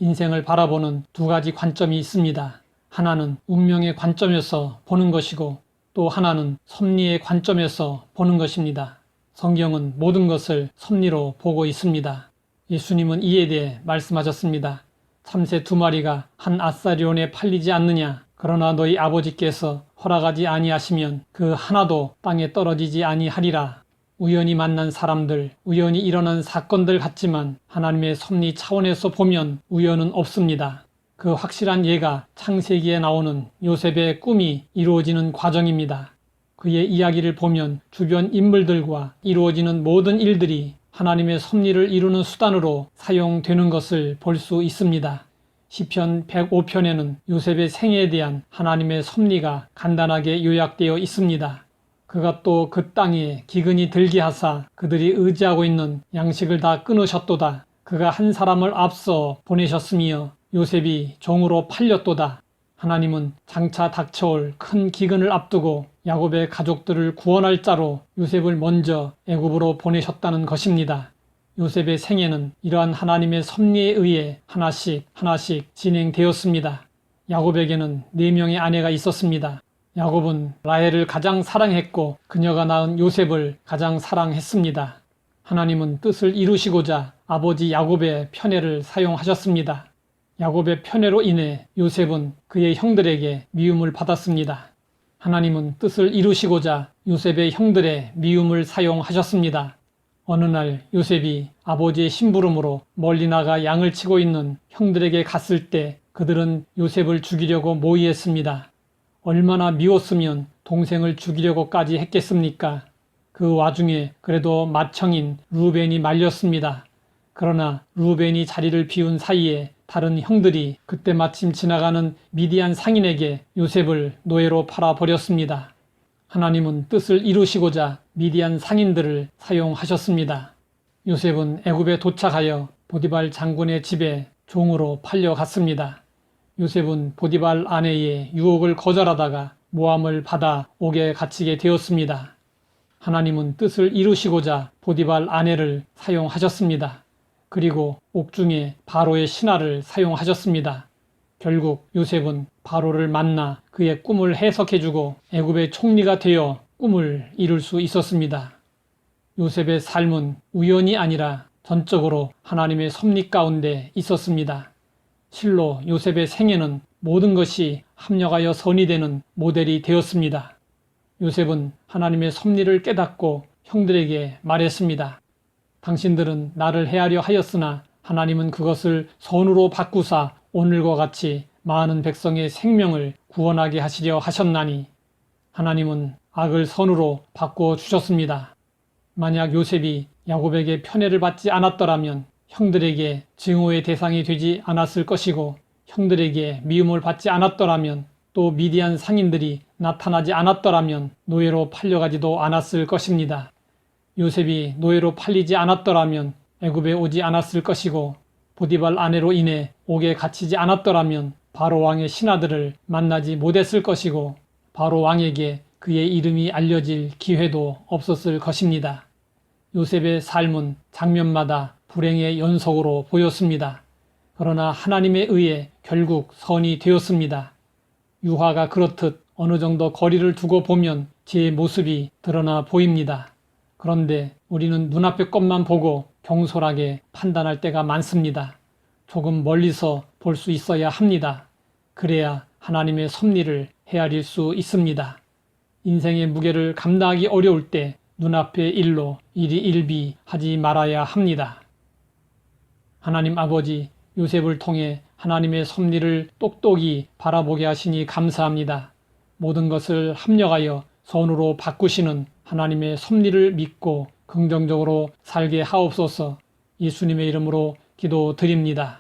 인생을 바라보는 두 가지 관점이 있습니다. 하나는 운명의 관점에서 보는 것이고 또 하나는 섭리의 관점에서 보는 것입니다. 성경은 모든 것을 섭리로 보고 있습니다. 예수님은 이에 대해 말씀하셨습니다. 참새 2마리가 한 아사리온에 팔리지 않느냐? 그러나 너희 아버지께서 허락하지 아니하시면 그 하나도 땅에 떨어지지 아니하리라. 우연히 만난 사람들, 우연히 일어난 사건들 같지만 하나님의 섭리 차원에서 보면 우연은 없습니다. 그 확실한 예가 창세기에 나오는 요셉의 꿈이 이루어지는 과정입니다. 그의 이야기를 보면 주변 인물들과 이루어지는 모든 일들이 하나님의 섭리를 이루는 수단으로 사용되는 것을 볼 수 있습니다. 시편 105편에는 요셉의 생애에 대한 하나님의 섭리가 간단하게 요약되어 있습니다. 그가 또 그 땅에 기근이 들게 하사 그들이 의지하고 있는 양식을 다 끊으셨도다. 그가 한 사람을 앞서 보내셨으며 요셉이 종으로 팔렸도다. 하나님은 장차 닥쳐올 큰 기근을 앞두고 야곱의 가족들을 구원할 자로 요셉을 먼저 애굽으로 보내셨다는 것입니다. 요셉의 생애는 이러한 하나님의 섭리에 의해 하나씩 진행되었습니다. 야곱에게는 4명의 아내가 있었습니다. 야곱은 라헬을 가장 사랑했고 그녀가 낳은 요셉을 가장 사랑했습니다. 하나님은 뜻을 이루시고자 아버지 야곱의 편애를 사용하셨습니다. 야곱의 편애로 인해 요셉은 그의 형들에게 미움을 받았습니다. 하나님은 뜻을 이루시고자 요셉의 형들의 미움을 사용하셨습니다. 어느 날 요셉이 아버지의 심부름으로 멀리 나가 양을 치고 있는 형들에게 갔을 때 그들은 요셉을 죽이려고 모의했습니다. 얼마나 미웠으면 동생을 죽이려고까지 했겠습니까? 그 와중에 그래도 맏형인 루벤이 말렸습니다. 그러나 루벤이 자리를 비운 사이에 다른 형들이 그때 마침 지나가는 미디안 상인에게 요셉을 노예로 팔아버렸습니다. 하나님은 뜻을 이루시고자 미디안 상인들을 사용하셨습니다. 요셉은 애굽에 도착하여 보디발 장군의 집에 종으로 팔려갔습니다. 요셉은 보디발 아내의 유혹을 거절하다가 모함을 받아 옥에 갇히게 되었습니다. 하나님은 뜻을 이루시고자 보디발 아내를 사용하셨습니다. 그리고 옥중에 바로의 신하를 사용하셨습니다. 결국 요셉은 바로를 만나 그의 꿈을 해석해주고 애굽의 총리가 되어 꿈을 이룰 수 있었습니다. 요셉의 삶은 우연이 아니라 전적으로 하나님의 섭리 가운데 있었습니다. 실로 요셉의 생애는 모든 것이 합력하여 선이 되는 모델이 되었습니다. 요셉은 하나님의 섭리를 깨닫고 형들에게 말했습니다. 당신들은 나를 해하려 하였으나 하나님은 그것을 선으로 바꾸사 오늘과 같이 많은 백성의 생명을 구원하게 하시려 하셨나니 하나님은 악을 선으로 바꾸어 주셨습니다. 만약 요셉이 야곱에게 편애를 받지 않았더라면 형들에게 증오의 대상이 되지 않았을 것이고 형들에게 미움을 받지 않았더라면 또 미디안 상인들이 나타나지 않았더라면 노예로 팔려가지도 않았을 것입니다. 요셉이 노예로 팔리지 않았더라면 애굽에 오지 않았을 것이고 보디발 아내로 인해 옥에 갇히지 않았더라면 바로 왕의 신하들을 만나지 못했을 것이고 바로 왕에게 그의 이름이 알려질 기회도 없었을 것입니다. 요셉의 삶은 장면마다 불행의 연속으로 보였습니다. 그러나 하나님에 의해 결국 선이 되었습니다. 유화가 그렇듯 어느 정도 거리를 두고 보면 제 모습이 드러나 보입니다. 그런데 우리는 눈앞의 것만 보고 경솔하게 판단할 때가 많습니다. 조금 멀리서 볼 수 있어야 합니다. 그래야 하나님의 섭리를 헤아릴 수 있습니다. 인생의 무게를 감당하기 어려울 때 눈앞의 일로 일희일비하지 말아야 합니다. 하나님 아버지, 요셉을 통해 하나님의 섭리를 똑똑히 바라보게 하시니 감사합니다. 모든 것을 합력하여 선으로 바꾸시는 하나님의 섭리를 믿고 긍정적으로 살게 하옵소서. 예수님의 이름으로 기도드립니다.